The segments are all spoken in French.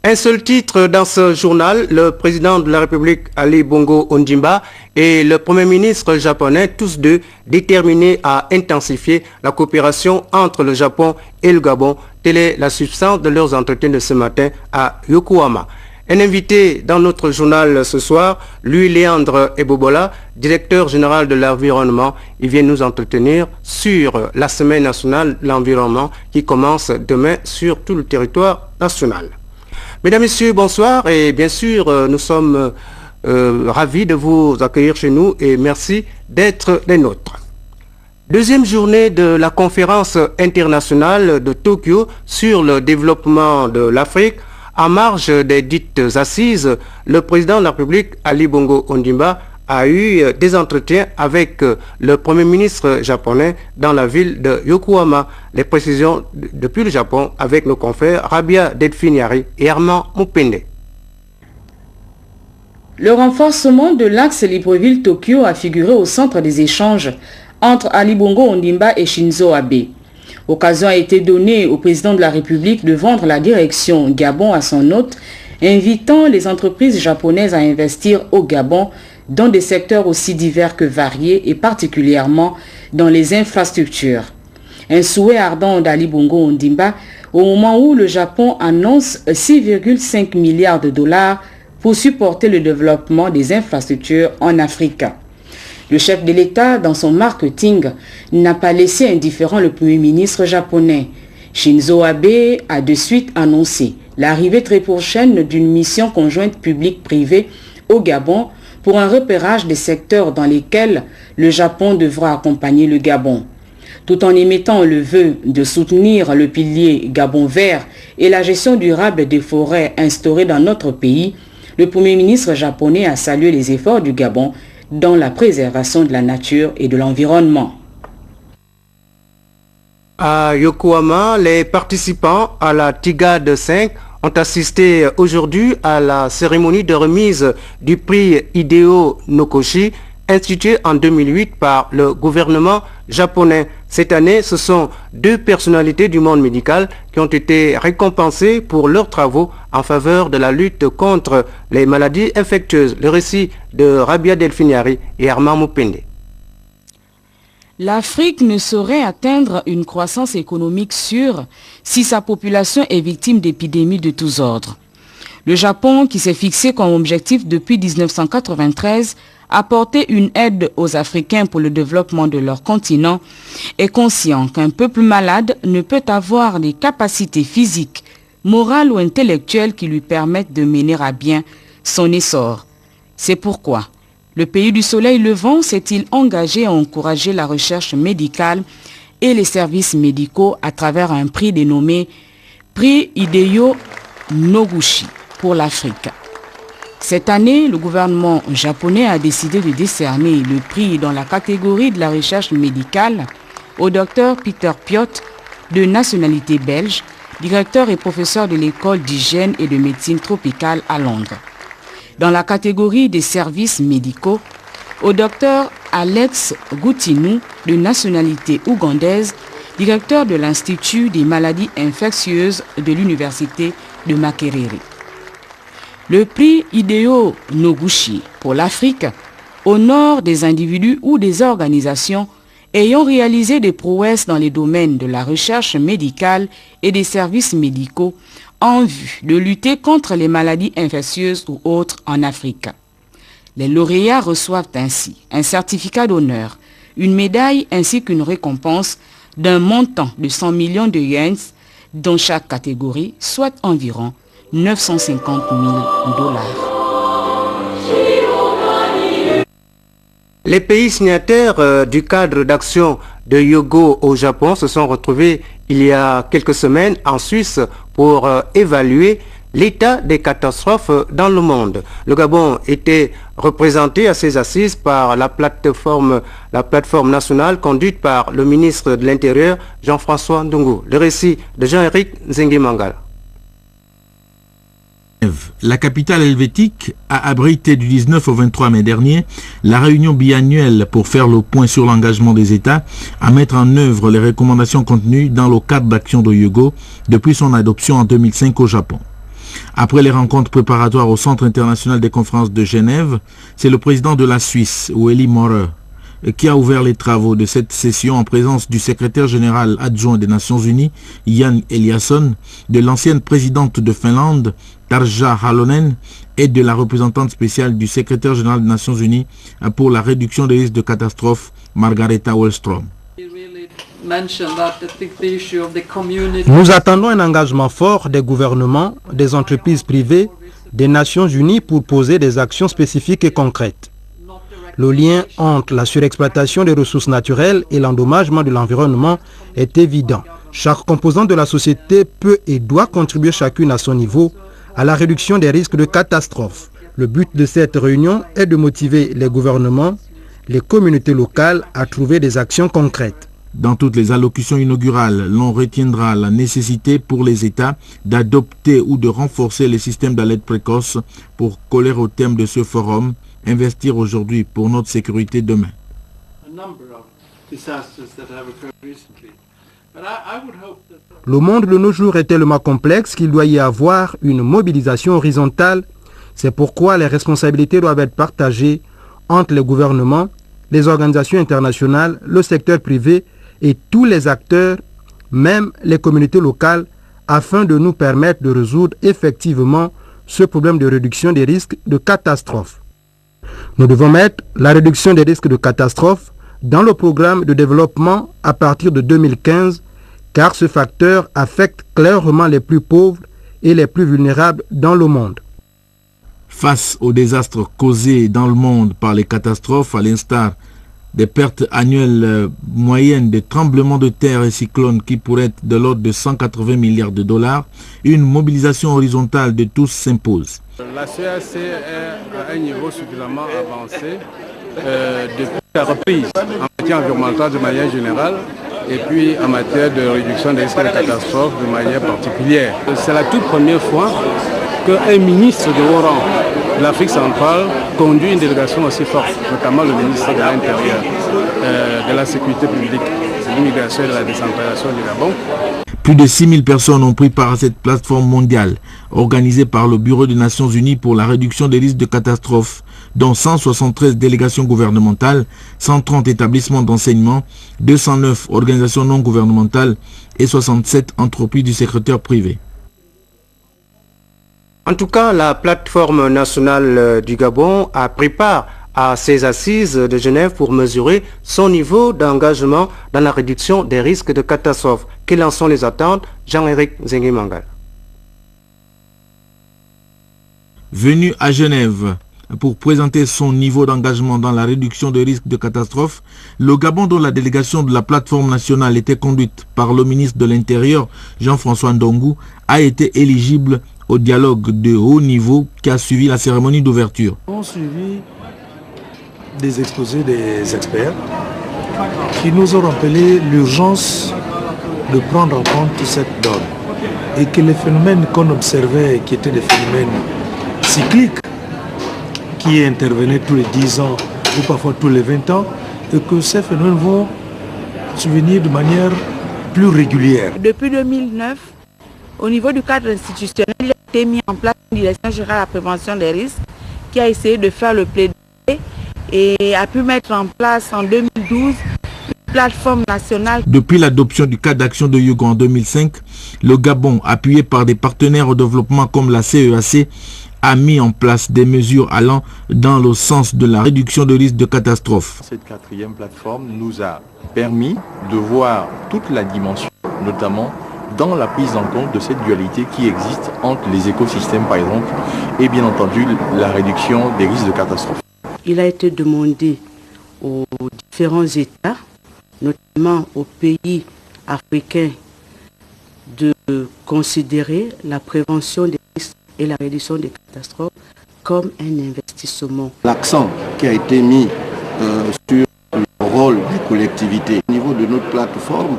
Un seul titre dans ce journal, le président de la République Ali Bongo Ondimba et le Premier ministre japonais, tous deux déterminés à intensifier la coopération entre le Japon et le Gabon. Telle est la substance de leurs entretiens de ce matin à Yokohama. Un invité dans notre journal ce soir, Louis Léandre Ebobola, directeur général de l'environnement. Il vient nous entretenir sur la Semaine nationale de l'environnement qui commence demain sur tout le territoire national. Mesdames, Messieurs, bonsoir et bien sûr, nous sommes ravis de vous accueillir chez nous et merci d'être les nôtres. Deuxième journée de la conférence internationale de Tokyo sur le développement de l'Afrique. En marge des dites assises, le président de la République, Ali Bongo Ondimba, a eu des entretiens avec le Premier ministre japonais dans la ville de Yokohama. Les précisions depuis le Japon avec nos confrères Rabia Delphiniari et Armand Mupende. Le renforcement de l'axe Libreville-Tokyo a figuré au centre des échanges entre Ali Bongo Ondimba et Shinzo Abe. Occasion a été donnée au président de la République de vendre la direction Gabon à son hôte, invitant les entreprises japonaises à investir au Gabon dans des secteurs aussi divers que variés et particulièrement dans les infrastructures. Un souhait ardent d'Ali Bongo Ondimba au moment où le Japon annonce 6,5 milliards de dollars pour supporter le développement des infrastructures en Afrique. Le chef de l'État, dans son marketing, n'a pas laissé indifférent le Premier ministre japonais. Shinzo Abe a de suite annoncé l'arrivée très prochaine d'une mission conjointe publique-privée au Gabon pour un repérage des secteurs dans lesquels le Japon devra accompagner le Gabon. Tout en émettant le vœu de soutenir le pilier Gabon vert et la gestion durable des forêts instaurées dans notre pays, le Premier ministre japonais a salué les efforts du Gabon dans la préservation de la nature et de l'environnement. À Yokohama, les participants à la TIGAD 5 ont assisté aujourd'hui à la cérémonie de remise du prix Hideo Nokoshi, institué en 2008 par le gouvernement japonais. Cette année, ce sont deux personnalités du monde médical qui ont été récompensées pour leurs travaux en faveur de la lutte contre les maladies infectieuses. Le récit de Rabia Delphiniari et Armand Mupende. L'Afrique ne saurait atteindre une croissance économique sûre si sa population est victime d'épidémies de tous ordres. Le Japon, qui s'est fixé comme objectif depuis 1993 apporter une aide aux Africains pour le développement de leur continent, est conscient qu'un peuple malade ne peut avoir des capacités physiques, morales ou intellectuelles qui lui permettent de mener à bien son essor. C'est pourquoi le pays du soleil levant s'est-il engagé à encourager la recherche médicale et les services médicaux à travers un prix dénommé Prix Hideo Noguchi pour l'Afrique. Cette année, le gouvernement japonais a décidé de décerner le prix dans la catégorie de la recherche médicale au Dr Peter Piot, de nationalité belge, directeur et professeur de l'école d'hygiène et de médecine tropicale à Londres. Dans la catégorie des services médicaux, au Dr Alex Goutinou, de nationalité ougandaise, directeur de l'Institut des maladies infectieuses de l'Université de Makerere. Le prix Hideo Noguchi pour l'Afrique honore des individus ou des organisations ayant réalisé des prouesses dans les domaines de la recherche médicale et des services médicaux en vue de lutter contre les maladies infectieuses ou autres en Afrique. Les lauréats reçoivent ainsi un certificat d'honneur, une médaille ainsi qu'une récompense d'un montant de 100 millions de yens dans chaque catégorie, soit environ 950 000 $. Les pays signataires du cadre d'action de Hyogo au Japon se sont retrouvés il y a quelques semaines en Suisse pour évaluer l'état des catastrophes dans le monde. Le Gabon était représenté à ces assises par la plateforme nationale conduite par le ministre de l'Intérieur Jean-François Ndungu. Le récit de Jean-Éric Nzengi-Mangal. La capitale helvétique a abrité du 19 au 23 mai dernier la réunion biannuelle pour faire le point sur l'engagement des États à mettre en œuvre les recommandations contenues dans le cadre d'action de Hyogo depuis son adoption en 2005 au Japon. Après les rencontres préparatoires au Centre international des conférences de Genève, c'est le président de la Suisse, Ueli Maurer, qui a ouvert les travaux de cette session en présence du secrétaire général adjoint des Nations Unies, Jan Eliasson, de l'ancienne présidente de Finlande, Tarja Halonen, et de la représentante spéciale du secrétaire général des Nations Unies pour la réduction des risques de catastrophe, Margareta Wallström. Nous attendons un engagement fort des gouvernements, des entreprises privées, des Nations Unies pour poser des actions spécifiques et concrètes. Le lien entre la surexploitation des ressources naturelles et l'endommagement de l'environnement est évident. Chaque composant de la société peut et doit contribuer chacune à son niveau à la réduction des risques de catastrophe. Le but de cette réunion est de motiver les gouvernements, les communautés locales à trouver des actions concrètes. Dans toutes les allocutions inaugurales, l'on retiendra la nécessité pour les États d'adopter ou de renforcer les systèmes d'alerte précoce pour coller au thème de ce forum, investir aujourd'hui pour notre sécurité demain. Le monde de nos jours est tellement complexe qu'il doit y avoir une mobilisation horizontale. C'est pourquoi les responsabilités doivent être partagées entre les gouvernements, les organisations internationales, le secteur privé et tous les acteurs, même les communautés locales, afin de nous permettre de résoudre effectivement ce problème de réduction des risques de catastrophe. Nous devons mettre la réduction des risques de catastrophe dans le programme de développement à partir de 2015, car ce facteur affecte clairement les plus pauvres et les plus vulnérables dans le monde. Face aux désastres causés dans le monde par les catastrophes, à l'instar des pertes annuelles moyennes de tremblements de terre et cyclones qui pourraient être de l'ordre de 180 milliards de dollars, une mobilisation horizontale de tous s'impose. La CAC est à un niveau suffisamment avancé depuis la reprise en matière environnementale de manière générale et puis en matière de réduction des risques de catastrophes de manière particulière. C'est la toute première fois qu'un ministre de haut rang de l'Afrique centrale conduit une délégation aussi forte, notamment le ministre de l'Intérieur, de la Sécurité publique, de l'immigration et de la décentralisation du Gabon. Plus de 6000 personnes ont pris part à cette plateforme mondiale organisée par le Bureau des Nations Unies pour la réduction des risques de catastrophes, dont 173 délégations gouvernementales, 130 établissements d'enseignement, 209 organisations non gouvernementales et 67 entreprises du secteur privé. En tout cas, la plateforme nationale du Gabon a pris part à ces assises de Genève pour mesurer son niveau d'engagement dans la réduction des risques de catastrophe. Quelles en sont les attentes? Jean-Éric Zengi-Mangal. Venu à Genève pour présenter son niveau d'engagement dans la réduction des risques de catastrophe, le Gabon, dont la délégation de la plateforme nationale était conduite par le ministre de l'Intérieur, Jean-François Ndongou, a été éligible au dialogue de haut niveau qui a suivi la cérémonie d'ouverture. On a suivi des exposés des experts qui nous ont rappelé l'urgence de prendre en compte cette donne et que les phénomènes qu'on observait, qui étaient des phénomènes cycliques, qui intervenaient tous les 10 ans ou parfois tous les 20 ans, et que ces phénomènes vont survenir de manière plus régulière. Depuis 2009, au niveau du cadre institutionnel, il a été mis en place une direction générale à la prévention des risques qui a essayé de faire le plaidoyer et a pu mettre en place en 2012 une plateforme nationale. Depuis l'adoption du cadre d'action de Yugo en 2005, le Gabon, appuyé par des partenaires au développement comme la CEAC, a mis en place des mesures allant dans le sens de la réduction de risques de catastrophe. Cette quatrième plateforme nous a permis de voir toute la dimension, notamment dans la prise en compte de cette dualité qui existe entre les écosystèmes par exemple et bien entendu la réduction des risques de catastrophe. Il a été demandé aux différents États, notamment aux pays africains, de considérer la prévention des risques et la réduction des catastrophes comme un investissement. L'accent qui a été mis sur le rôle des collectivités au niveau de notre plateforme,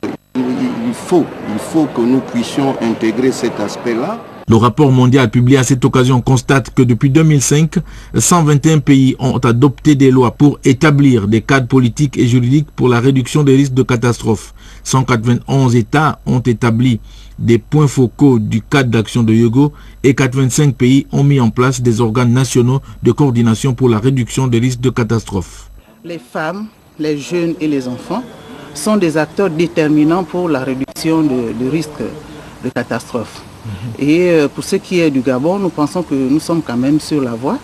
il faut que nous puissions intégrer cet aspect-là. Le rapport mondial publié à cette occasion constate que depuis 2005, 121 pays ont adopté des lois pour établir des cadres politiques et juridiques pour la réduction des risques de catastrophes. 191 États ont établi des points focaux du cadre d'action de Yogo et 85 pays ont mis en place des organes nationaux de coordination pour la réduction des risques de catastrophes. Les femmes, les jeunes et les enfants sont des acteurs déterminants pour la réduction du risque de catastrophe. Et pour ce qui est du Gabon, nous pensons que nous sommes quand même sur la voie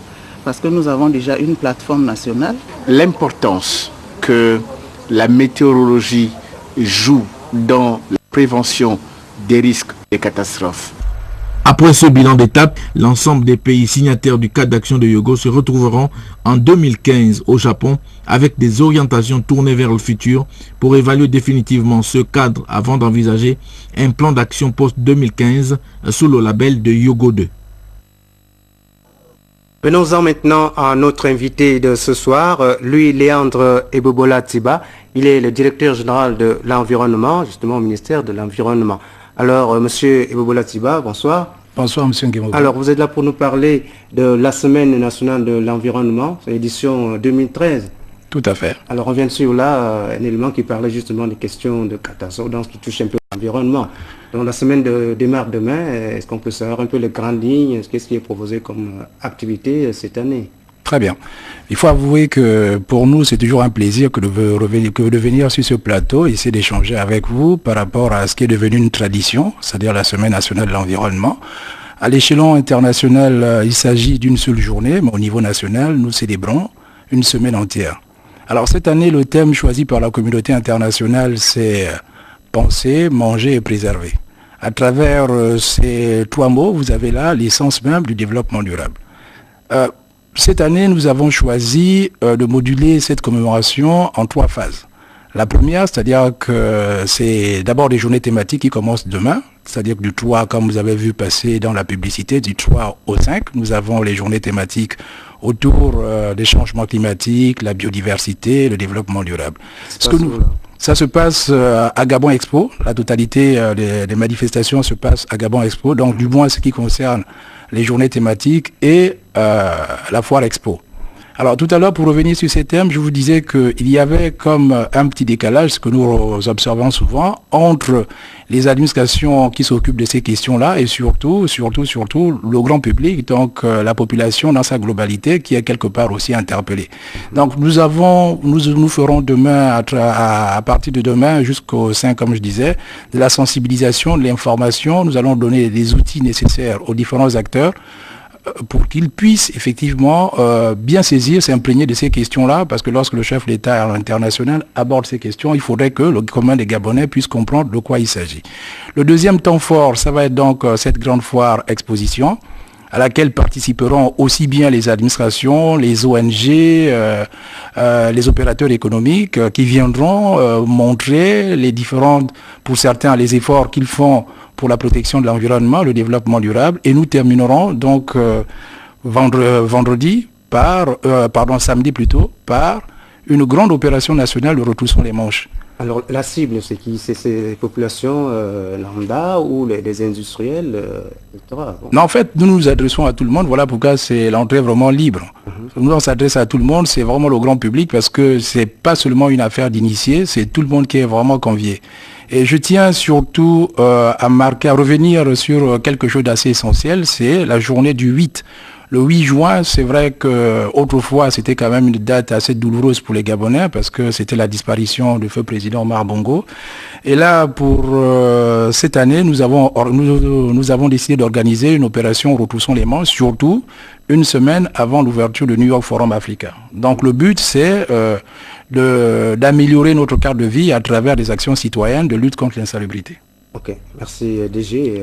parce que nous avons déjà une plateforme nationale. L'importance que la météorologie joue dans la prévention des risques et catastrophes. Après ce bilan d'étape, l'ensemble des pays signataires du cadre d'action de Yogo se retrouveront en 2015 au Japon avec des orientations tournées vers le futur pour évaluer définitivement ce cadre avant d'envisager un plan d'action post-2015 sous le label de Yogo 2. Venons-en maintenant à notre invité de ce soir, Louis Léandre Ebobola Tiba. Il est le directeur général de l'environnement, justement au ministère de l'Environnement. Alors, monsieur Ebobola Tiba, bonsoir. Bonsoir, monsieur Nguemo. Alors, vous êtes là pour nous parler de la Semaine nationale de l'environnement, c'est l'édition 2013. Tout à fait. Alors, on vient de suivre là un élément qui parlait justement des questions de catastrophe, donc qui touche un peu l'environnement. Donc, la semaine démarre demain. Est-ce qu'on peut savoir un peu les grandes lignes, qu'est-ce qui est proposé comme activité cette année? Très bien. Il faut avouer que pour nous, c'est toujours un plaisir que de venir sur ce plateau, essayer d'échanger avec vous par rapport à ce qui est devenu une tradition, c'est-à-dire la Semaine nationale de l'environnement. À l'échelon international, il s'agit d'une seule journée, mais au niveau national, nous célébrons une semaine entière. Alors cette année, le thème choisi par la communauté internationale, c'est penser, manger et préserver. À travers ces trois mots, vous avez là l'essence même du développement durable. Cette année, nous avons choisi de moduler cette commémoration en trois phases. La première, c'est-à-dire que c'est d'abord des journées thématiques qui commencent demain, c'est-à-dire que du 3, comme vous avez vu passer dans la publicité, du 3 au 5, nous avons les journées thématiques autour des changements climatiques, la biodiversité, le développement durable. Ça se passe à Gabon Expo, la totalité des manifestations se passe à Gabon Expo, donc du moins ce qui concerne les journées thématiques et la foire Expo. Alors tout à l'heure, pour revenir sur ces thèmes, je vous disais qu'il y avait comme un petit décalage, ce que nous observons souvent, entre les administrations qui s'occupent de ces questions-là et surtout, le grand public, donc la population dans sa globalité qui est quelque part aussi interpellée. Donc nous ferons demain, à partir de demain jusqu'au 5, comme je disais, de la sensibilisation, de l'information. Nous allons donner les outils nécessaires aux différents acteurs pour qu'ils puissent effectivement bien saisir, s'imprégner de ces questions-là, parce que lorsque le chef d'État international aborde ces questions, il faudrait que le commun des Gabonais puisse comprendre de quoi il s'agit. Le deuxième temps fort, ça va être donc cette grande foire exposition, à laquelle participeront aussi bien les administrations, les ONG, les opérateurs économiques qui viendront montrer les différentes, pour certains, les efforts qu'ils font pour la protection de l'environnement, le développement durable. Et nous terminerons donc samedi plutôt, par une grande opération nationale de retroussons les manches. Alors la cible, c'est qui? C'est ces populations lambda ou les industriels, etc. Bon. Non, en fait, nous nous adressons à tout le monde. Voilà pourquoi c'est l'entrée vraiment libre. Nous, on s'adresse à tout le monde, c'est vraiment le grand public parce que c'est pas seulement une affaire d'initiés, c'est tout le monde qui est vraiment convié. Et je tiens surtout à revenir sur quelque chose d'assez essentiel, c'est la journée du 8. Le 8 juin, c'est vrai qu'autrefois, c'était quand même une date assez douloureuse pour les Gabonais parce que c'était la disparition du feu président Omar Bongo. Et là, pour cette année, nous avons décidé d'organiser une opération Retroussons les manches, surtout une semaine avant l'ouverture du New York Forum Africa. Donc le but, c'est d'améliorer notre cadre de vie à travers des actions citoyennes de lutte contre l'insalubrité. Ok, merci DG.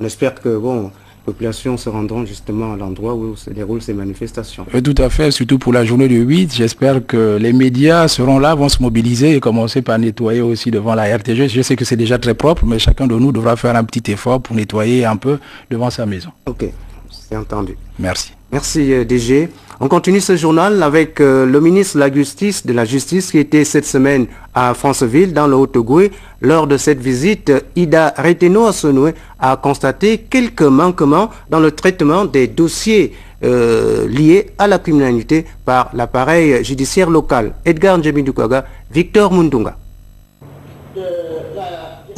On espère que les populations se rendront justement à l'endroit où se déroulent ces manifestations. Tout à fait, surtout pour la journée du 8. J'espère que les médias seront là, vont se mobiliser et commencer par nettoyer aussi devant la RTG. Je sais que c'est déjà très propre, mais chacun de nous devra faire un petit effort pour nettoyer un peu devant sa maison. Ok, c'est entendu. Merci. Merci DG. On continue ce journal avec le ministre de la Justice qui était cette semaine à Franceville dans le Haut-Ogooué. Lors de cette visite, Ida Reteno-Asonoué a constaté quelques manquements dans le traitement des dossiers liés à la criminalité par l'appareil judiciaire local. Edgar Ndjemidoukaga, Victor Mundunga.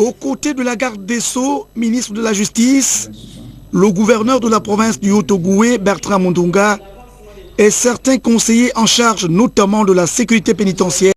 Aux côtés de la garde des Sceaux, ministre de la Justice, le gouverneur de la province du Haut-Ogooué, Bertrand Mundunga, et certains conseillers en charge notamment de la sécurité pénitentiaire